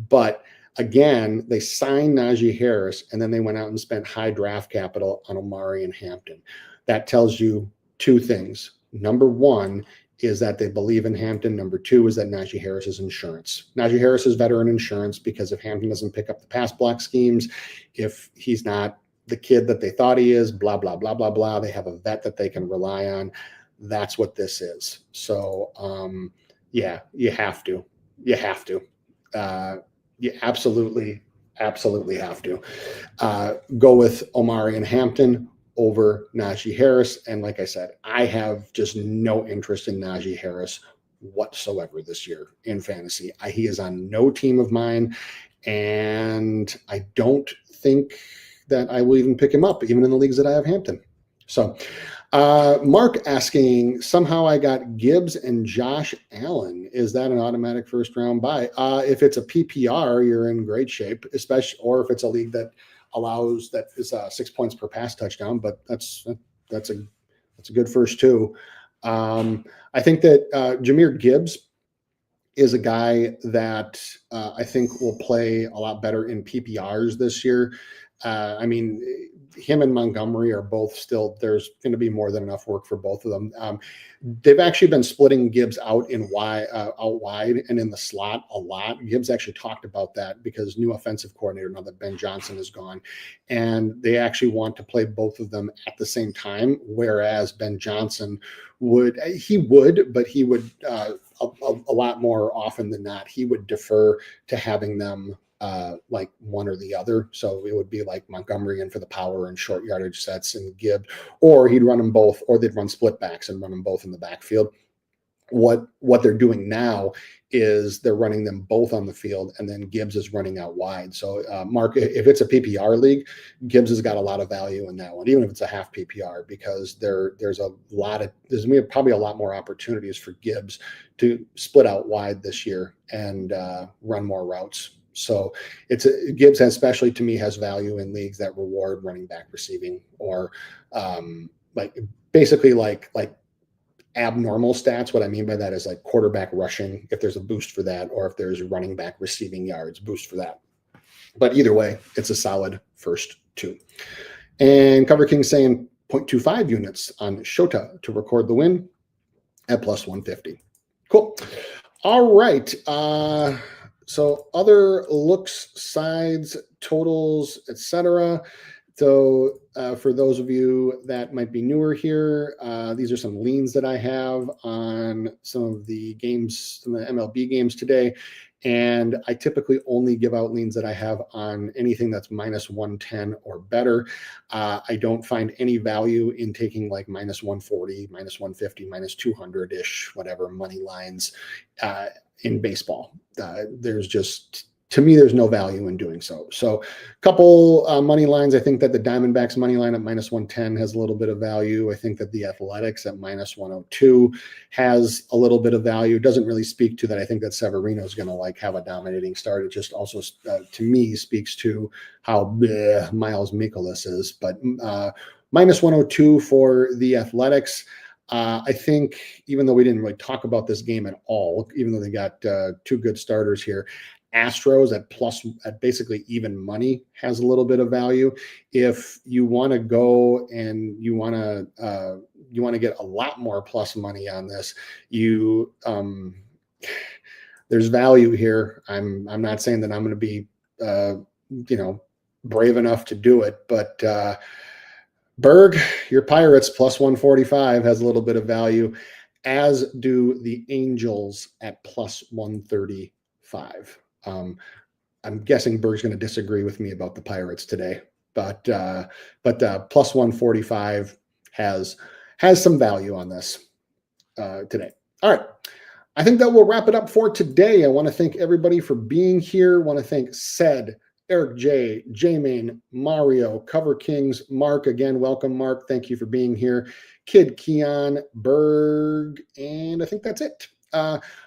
But again, they signed Najee Harris, and then they went out and spent high draft capital on Omari and Hampton. That tells you 2 things. Number 1 is that they believe in Hampton. Number 2 is that Najee Harris is insurance. Najee Harris is veteran insurance, because if Hampton doesn't pick up the pass block schemes, if he's not the kid that they thought he is, blah, blah, blah, blah, blah, they have a vet that they can rely on. That's what this is. So, yeah, you have to. You absolutely have to go with Omari and Hampton over Najee Harris. And like I said, I have just no interest in Najee Harris whatsoever this year in fantasy. He is on no team of mine, and I don't think that I will even pick him up, even in the leagues that I have Hampton. So Mark asking, somehow I got Gibbs and Josh Allen. Is that an automatic first round buy? If it's a PPR, you're in great shape, especially, or if it's a league that allows, that is 6 points per pass touchdown, but that's a good first 2. I think that Jahmyr Gibbs is a guy that I think will play a lot better in PPRs this year. I mean, him and Montgomery are both still, there's going to be more than enough work for both of them. They've actually been splitting Gibbs out wide and in the slot a lot. Gibbs actually talked about that because new offensive coordinator, now that Ben Johnson is gone, and they actually want to play both of them at the same time, whereas Ben Johnson would a lot more often than not, he would defer to having them like one or the other. So it would be like Montgomery in for the power and short yardage sets, and Gibbs, or he'd run them both, or they'd run split backs and run them both in the backfield. What they're doing now is they're running them both on the field, and then Gibbs is running out wide. So Mark, if it's a PPR league, Gibbs has got a lot of value in that one, even if it's a half PPR, because there's probably a lot more opportunities for Gibbs to split out wide this year and run more routes. So Gibbs especially to me has value in leagues that reward running back receiving, or like basically like abnormal stats. What I mean by that is like quarterback rushing, if there's a boost for that, or if there's running back receiving yards, boost for that. But either way, it's a solid first two. And Cover King saying 0.25 units on Shota to record the win at plus 150. Cool. All right. So other looks, sides, totals, etc. So for those of you that might be newer here, these are some leans that I have on some of the games, some of the MLB games today. And I typically only give out leans that I have on anything that's minus 110 or better. I don't find any value in taking like minus 140, minus 150, minus 200-ish, whatever money lines in baseball. There's just, to me, there's no value in doing so. So a couple money lines. I think that the Diamondbacks money line at minus 110 has a little bit of value. I think that the Athletics at minus 102 has a little bit of value. It doesn't really speak to that. I think that Severino is going to like have a dominating start. It just also, to me, speaks to how Miles Mikolas is. But minus 102 for the Athletics. I think even though we didn't really talk about this game at all, even though they got two good starters here, Astros at basically even money has a little bit of value. If you want to go and you want to get a lot more plus money on this, there's value here. I'm not saying that I'm going to be brave enough to do it, but Berg, your Pirates plus 145 has a little bit of value, as do the Angels at plus 135. I'm guessing Berg's going to disagree with me about the Pirates today, but plus 145 has some value on this today. All right. I think that will wrap it up for today. I want to thank everybody for being here. I want to thank Sed, Eric J, J-Main, Mario, Cover Kings, Mark. Again, welcome, Mark. Thank you for being here. Kid Keon, Berg, and I think that's it.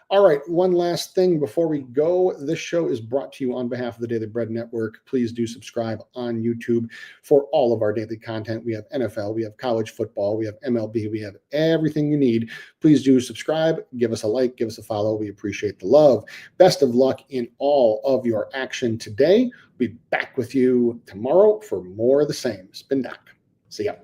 All right, one last thing before we go. This show is brought to you on behalf of the Daily Bread Network. Please do subscribe on YouTube for all of our daily content. We have NFL, we have college football, we have MLB, we have everything you need. Please do subscribe, give us a like, give us a follow. We appreciate the love. Best of luck in all of your action today. We'll be back with you tomorrow for more of the same. Spin Doc. See ya.